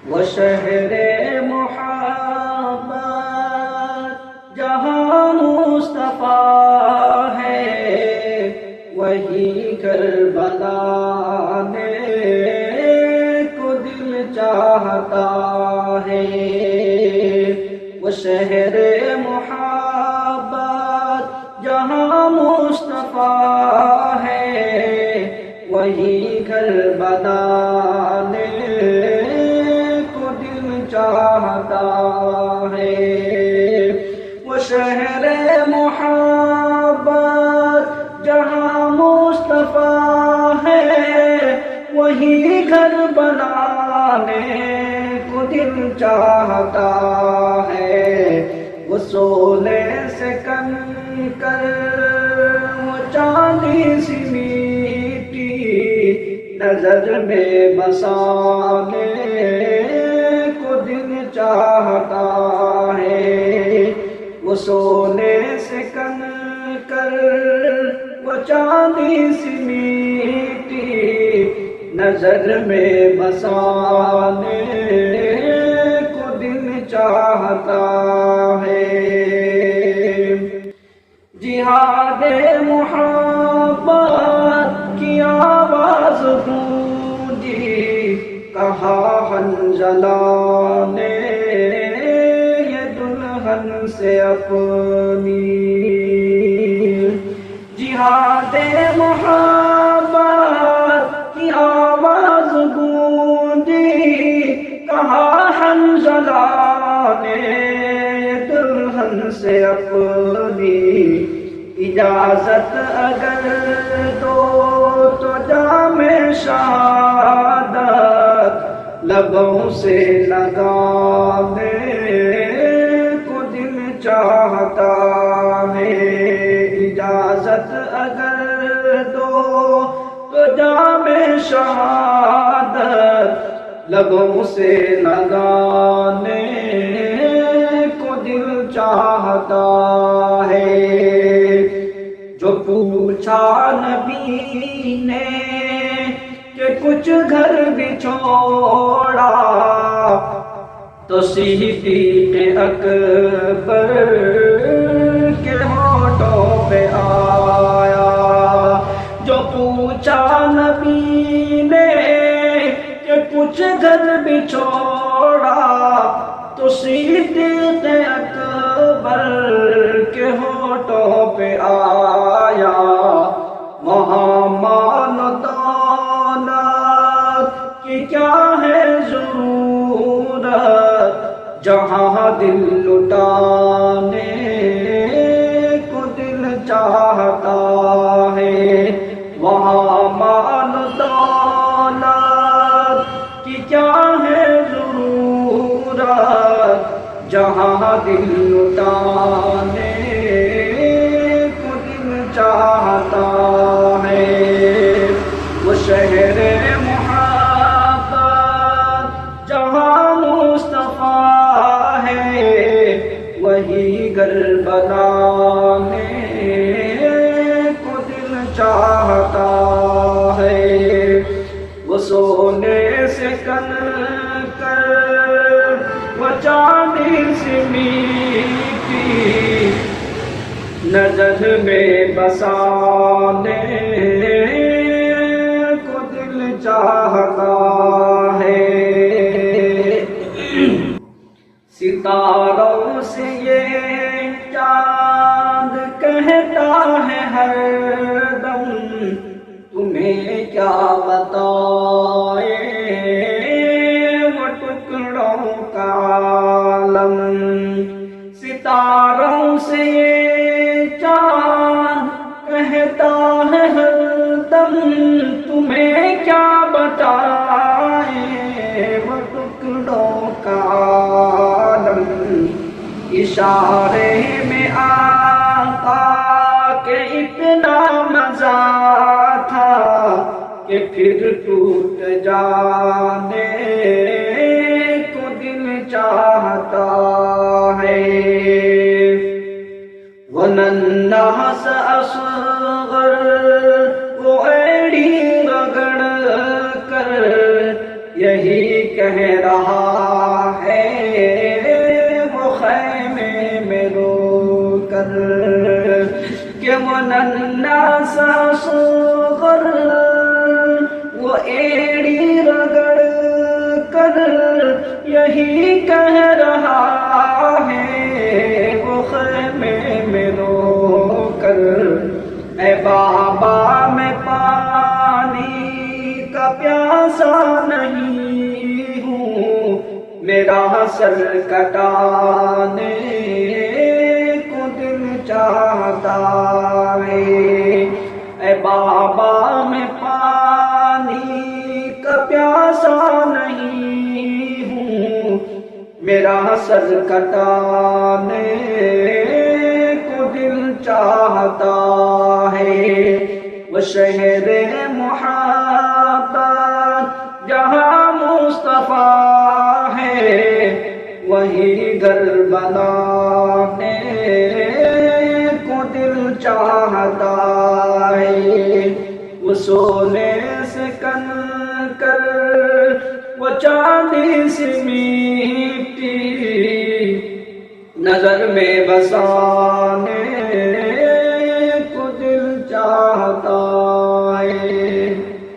وہ شہر محبت جہاں مصطفیٰ ہے، وہی کربلا کو دل چاہتا ہے۔ وہ شہر محبت جہاں مصطفیٰ ہے، وہی کربلا کو دل چاہتا ہے۔ وہ شہر محبت جہاں مصطفیٰ ہے، وہی گھر بنانے کو دل چاہتا ہے۔ وہ سونے سے کنکر وہ چاندی سی میٹی نظر میں بسانے کو دل چاہتا ہے۔ وہ سونے سے کنکر وہ چاندی سی میٹی نظر میں بسانے کو دل چاہتا ہے۔ جہاد محبت کی آواز گونجی، کہا حنظلہ نے یہ دلہن سے اپنی۔ جہاد محبت کی آواز گونجی، کہا حنظلہ نے یہ دلہن سے اپنی۔ اجازت اگر دو تو جام شہادت لبوں سے لگانے کو دل چاہتا ہے۔ اجازت اگر دو تو جام شہادت لبوں سے لگانے کو دل چاہتا ہے۔ جو پوچھا نبی نے کہ کچھ گھر بھی چھوڑا، تو صدیق اکبر کے ہونٹوں پہ آیا۔ جو پوچھا نبی نے کہ کچھ گھر بھی چھوڑا، تو صدیق اکبر کے ہونٹوں پہ آیا۔ وہاں مال و دولت کی کیا ہے ضرورت، جہاں دل لٹانے کو دل چاہتا ہے۔ وہاں مال و دولت کی کیا ہے ضرورت، جہاں دل لٹانے کو دل چاہتا ہے۔ وہ شہر محبت جہاں مصطفیٰ ہے، وہی گھر بنانے کو دل چاہتا ہے۔ وہ سونے سے کنکر وہ چاندی سی میٹی نظر میں بسانے کو دل چاہتا ہے۔ ستاروں سے یہ چاند کہتا ہے ہر دم، تمہیں کیا بتائے وہ ٹکڑوں کا عالم۔ ستاروں سے یہ چاند کہتا ہے ہر دم، تمہیں کیا بتائے وہ ٹکڑوں کا عالم۔ اشارے میں آقا کہ اتنا مزہ تھا کہ پھر ٹوٹ جانے کو دل چاہتا ہے۔ وہ ننھا سا اصغر وہ ایڑی رگڑ کر یہی کہہ رہا اصغر وہ ایڑی رگڑ کر یہی کہہ رہا ہے، وہ خیمے میں رو کر، اے بابا میں پانی کا پیاسا نہیں ہوں، میرا سر کٹانے کو دل چاہتا ہے، اے بابا میں پانی کا پیاسا نہیں ہوں، میرا سر کٹانے کو دل چاہتا ہے۔ وہ شہر محبت جہاں مصطفیٰ ہے، وہی گھر بنانے کو دل چاہتا ہے۔ وہ سونے سے کنکر، وہ چاندی سے مٹی، نظر میں بسانے